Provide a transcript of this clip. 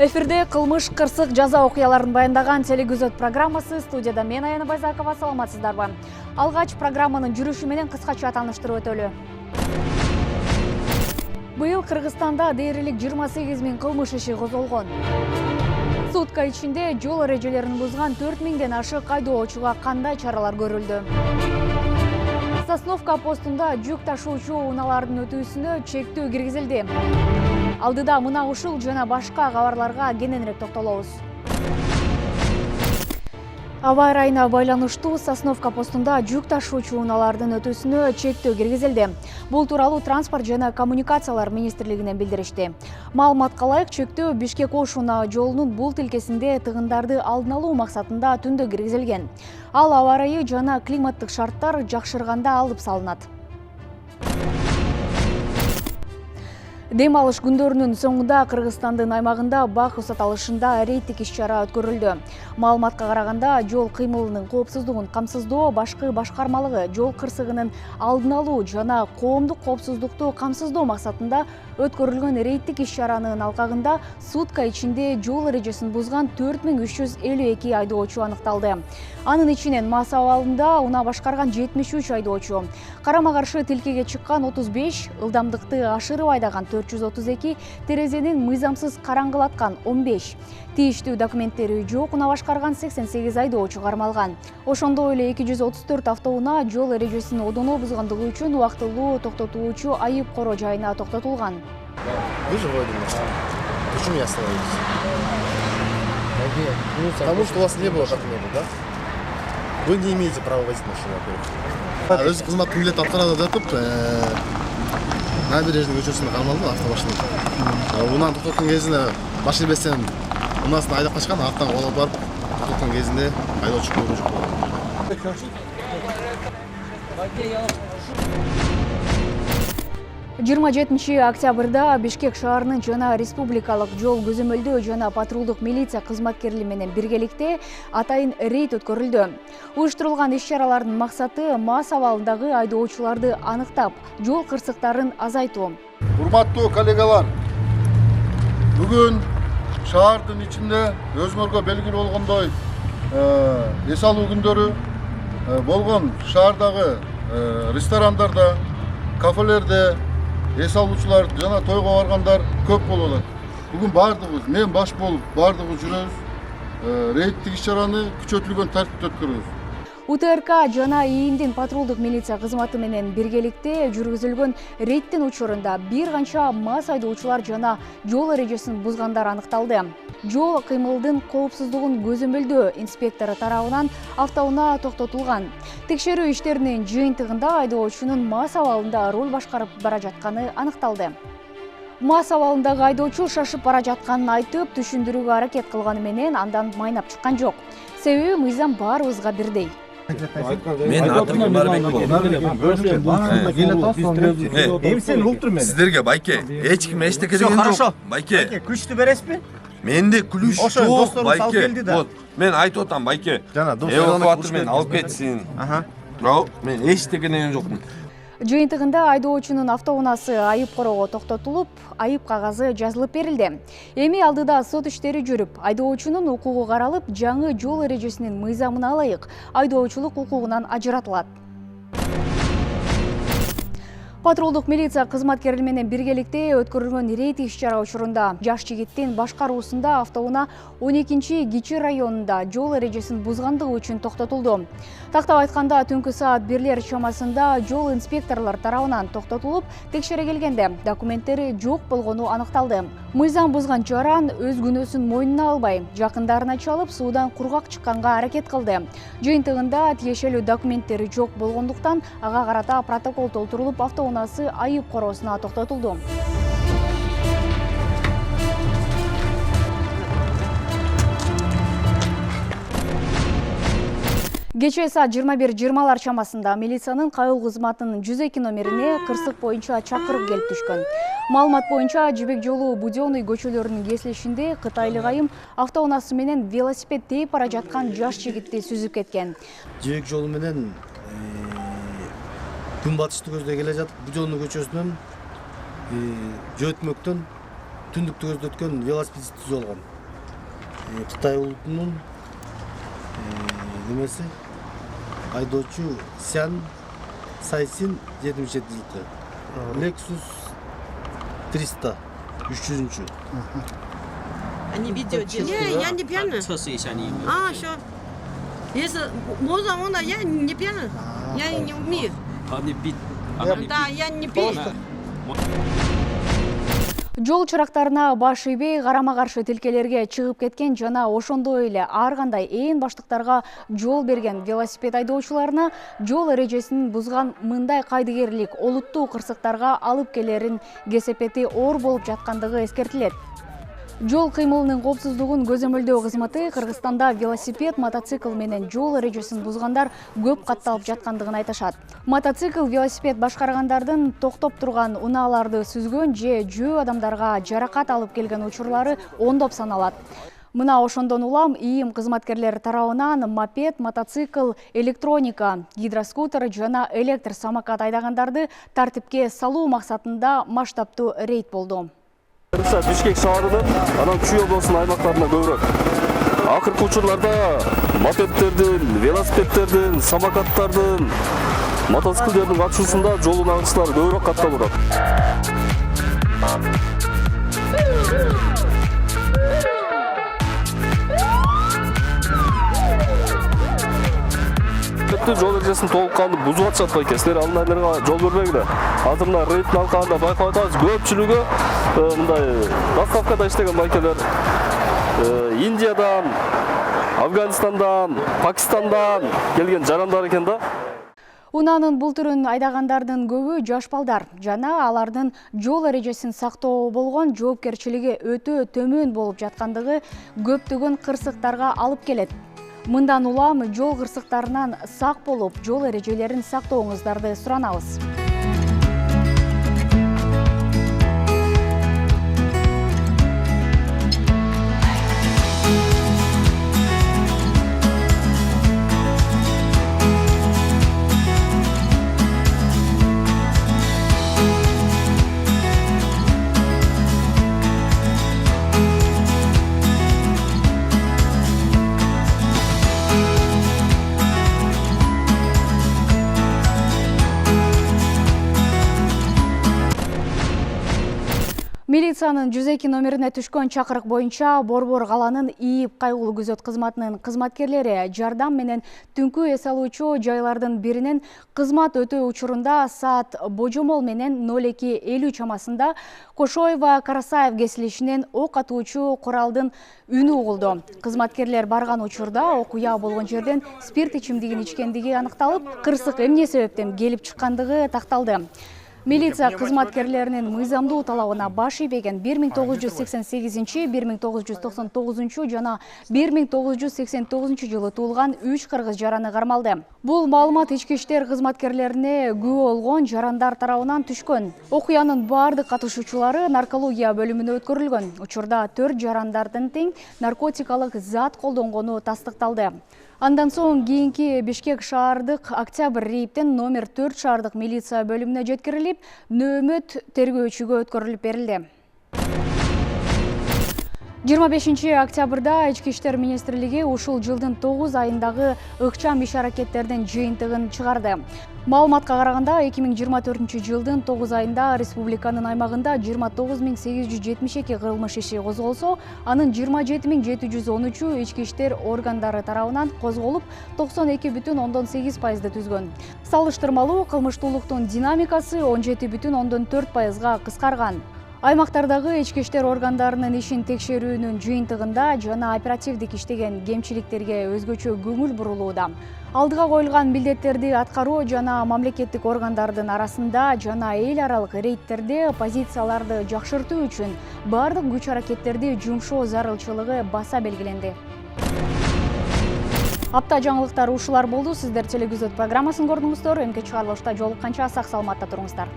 Эфирде кылмыш кырсык жаза окуяларын баяндаган телегөзөт программасы. Студияда мен Аяна Байзакова, саламатсыздарбы. Алгач программанын жүрүшү менен кыскача тааныштырып өтөлү. Быйыл Кыргызстанда дээрлик 28 000 кылмыш иши козголгон. Сутка ичинде жол эрежелерин бузган 4 000ден ашык айдоочуга кандай чаралар көрүлдү? Сосновка постунда жүк ташуучу унаалардын өтүүсүнө чектөө киргизилди. Алдыда мына ушул жана башка кабарларга кененирээк токтолобуз. Аба ырайына байланыштуу Сосновка постунда жүк ташуучу унаалардын өтүүсүнө чектөө киргизилди. Бул тууралуу Транспорт жана коммуникациялар министрлигинен билдиришти. Маалыматка ылайык, чектөө Бишкек-Ош унаа жолунун бул тилкесинде тыгындарды алдын алуу максатында түндө киргизилген. Ал аба ырайы жана климаттык шарттар жакшырганда алып салынат. Дем алыш күндөрүнүн соңунда Кыргызстандын аймагында бак усаталышында рейдтик иш-чара өткөрүлдү. Маалыматка караганда, жол кыймылынын коопсуздугун камсыздоо башкы башкармалыгы жол кырсыгынын алдын алуу жана коомдук коопсуздукту камсыздоо максатында өткөрүлгөн рейдтик иш-чаранын алкагында сутка ичинде жол эрежесин бузган 4352 айдоочу аныкталды. Анын ичинен мас абалында унаа башкарган 73 айдоочу, карама-каршы тилкеге чыккан 35, ылдамдыкты ашырып айдаган 432, терезенин мыйзамсыз караңгылаткан 15, тийиштүү документтери жок унаа башкарган 88 айдоочу кармалган. Ошондой эле 234 автоунаа жол эрежесин одоно бузгандыгы үчүн убактылуу токтотуучу айып коро жайына токтотулган. Вы же вроде машина. Почему не остановились? Потому что у вас не было документов, да? Вы не имеете права возить машину, во-первых. Өзі қызмат милет атқарады жатып, набережный көшесінде қалмалды автомашина. Унан тоқтатқан кезінде машина бестен унасын айдап қашқан, артынан қолап барып тоқтатқан кезінде айдаушы көрген жоқ болған. 27 октябрда Бишкек шаарынын жана республикалык жол көзөмөлдөө жана патрулдук милиция кызматкерлери менен биргеликте атайын рейд өткөрүлдү. Уюштурулган иш-чаралардын максаты мас абалындагы айдоочуларды аныктап, жол кырсыктарын азайтуу. Урматтуу коллегалар, бүгүн шаардын ичинде өзүңөргө белгилүү болгондой эс алуу күндөрү болгон шаардагы ресторандарда, кафелерде эс алуучулар жана тойго баргандар көп болот. Бүгүн бардыгыбыз, мен баш болуп бардыгыбыз жүрөбүз. Рейдтик иш-чараны күчөтүлгөн тартипте өткөрөбүз. УТРК жана ИИМдин патрулдук милиция кызматы менен биргеликте жүргүзүлгөн рейдтин учурунда бир канча мас айдоочулар жана жол эрежесин бузгандар аныкталды. Жол кыймылдын коопсуздугун көзөмөлдөө инспектору тарабынан автоунаа токтотулган. Текшерүү иштеринин жыйынтыгында айдоочунун мас абалында руль башкарып бара жатканы аныкталды. Мас абалындагы айдоочу шашып бара жатканын айтып, түшүндүрүүгө аракет кылганы менен андан майнап чыккан жок. Себеби мыйзам баарыбызга бирдей. Мен атым Умарбек болом. Сиздерге байке, эч ким эчтеке деген жок. Байке, күчтү бересизби? менде күлүш жок, байке. Вот, мен айтып атам, байке. Эвакуатор мен алып кетсин. Мен эчтеке деген жокмун. Жыйынтыгында айдоочунун автоунаасы айып корого токтотулуп, айып кагазы жазылып берилди. Эми алдыда сот иштери жүрүп, айдоочунун укугу каралып, жаңы жол эрежесинин мыйзамына ылайык айдоочулук укугунан ажыратылат. Патрулдук милиция кызматкерлери менен биргеликте өткөрүлгөн рейд иш-чара учурунда жаш жигиттин башкаруусунда автоунаа 12-Кичи районунда жол эрежесин бузгандыгы үчүн токтотулду. Тактап айтканда, түнкү саат 1 чамасында жол инспекторлор тарабынан токтотулуп, текшере келгенде документтери жок болгону аныкталды. Мыйзам бузган жаран өз күнөөсүн мойнуна албай, жакындарына чалып, суудан кургак чыкканга аракет кылды. Жыйынтыгында тиешелүү документтери жок болгондуктан ага карата протокол толтурулуп, автоунаасы айып короосуна токтотулду. Кечээ саат 21:20 чамасында милициянын кайыл кызматынын 102 номерине кырсык боюнча чакырып келип түшкөн. Маалымат боюнча Жибек жолу Будённый көчөлөрүнүн кесилишинде кытайлык айым автоунаасы менен велосипед тээп бара жаткан жаш жигитти сүзүп кеткен. Жибек жолу менен күн батышты көздөй келе жатып, Будённый көчөсүнөн жөөтмөктөн түндүктү көздөткөн велосипедист түзүп алган. Кытай улутунун немеси айдоочу Сян Сайсин 77-жылкы. Lexus 300 300-чү. Они видео делают. Не, я не пьяна. 测试一下你有没有。 А, что? Если можно, я не пьяна. Я не умею. А не пить. Да, я не пью. Жол чырактарына баш ийбей карама-каршы тилкелерге чыгып кеткен жана ошондой эле ар кандай ээн баштыктарга жол берген велосипед айдоочуларына жол эрежесин бузган мындай кайдыгерлик олуттуу кырсыктарга алып келерин кесепети оор болуп жаткандыгы эскертилет. Жол кыймылынын коопсуздугун көзөмөлдөө кызматы Кыргызстанда велосипед, мотоцикл менен жол эрежесин бузгандар көп катталып жаткандыгын айтышат. Мотоцикл, велосипед башкаргандардын токтоп турган унааларды сүзгөн же жөө адамдарга жаракат алып келген учурлары ондоп саналат. Мына ошондон улам ИИМ кызматкерлери тарабынан мопед, мотоцикл, электроника, гидроскутер жана электр самокат айдагандарды тартипке салуу максатында масштабтуу рейд болду. Бишкек шаарынын анан Чүй облусунун аймактарына көбүрөөк. Акыркы учурларда мопеддердин, велосипеддердин, самокаттардын, мотоциклдердин катышуусунда жол унаачылары көбүрөөк катталып турат. Жол эрежесин толук калды бузуп атышат байке. Силер алындайларга жол бербеңдер. Азыр мына рейдтин алкагында байкап атабыз, көпчүлүгү мындай доставкада иштеген байкелер Индиядан, Афганистандан, Пакистандан келген жарандар экен да. Унанын бул түрүн айдагандардын көбү жаш балдар жана алардын жол эрежесин сактоо болгон жоопкерчилиги өтө төмөн болуп жаткандыгы көптөгөн кырсыктарга алып келет. Мындан улам жол кырсыктарынан сак болуп, жол эрежелерин сактооңуздарды суранабыз. Милициянын 102 номерине түшкөн чакырык боюнча Борбор каланын ИИБ кайгылуу күзөт кызматынын кызматкерлери жардам менен түнкү эс алуучу жайлардын биринен кызмат өтөө учурунда саат божомол менен 02:50 чамасында Кошоева Карасаев кесилишинен ок атуучу куралдын үнү угулду. Кызматкерлер барган учурда окуя болгон жерден спирт ичимдигин ичкендиги аныкталып, кырсык эмне себептен келип чыккандыгы такталды. Милиция кызматкерлеринин мыйзамдуу талабына баш ийбеген 1988, 1999 жана 1989 жылы туулган 3 кыргыз жараны кармалды. Бул маалымат ички иштер кызматкерлерине күбө болгон жарандар тарабынан түшкөн. Окуянын бардык катышуучулары наркология бөлүмүнө өткөрүлгөн. Учурда 4 жарандардын тең наркотикалык зат колдонгону тастыкталды. Андан соң кийинки Бишкек шаардык Октябрь рейптен номер 4 шаардык милиция бөлүмүнө жеткирилип, нөөмөт тергөөчүгө өткөрүлүп берилди. 25 октябрда Ички иштер министрлиги ушул жылдын 9 айындагы ыкчам иш-аракеттердин жыйынтыгын чыгарды. Маалыматка караганда 2024 жылдын 9 айында республиканын аймагында 29872 кылмыш иши козголсо, анын 27713 ички иштер органдары тарабынан козголуп, 92,8%ды түзгөн. Салыштырмалуу кылмыштуулуктун динамикасы 17,4%га кыскарган. Аймактардагы ички иштер органдарынын ишин текшерүүнүн жыйынтыгында жана оперативдик иштеген кемчиликтерге өзгөчө көңүл бурулууда. Алдыга коюлган милдеттерди аткаруу жана мамлекеттик органдардын арасында жана эл аралык рейдтерде позицияларды жакшыртуу үчүн бардык күч-аракеттерди жумшоо зарылчылыгы баса белгиленди. Апта жаңылыктары ушулар болду. Сиздер телевизор программасын көрдүңүздөр. Эмки чыгарылышта жолукканча сак саламатта туруңуздар.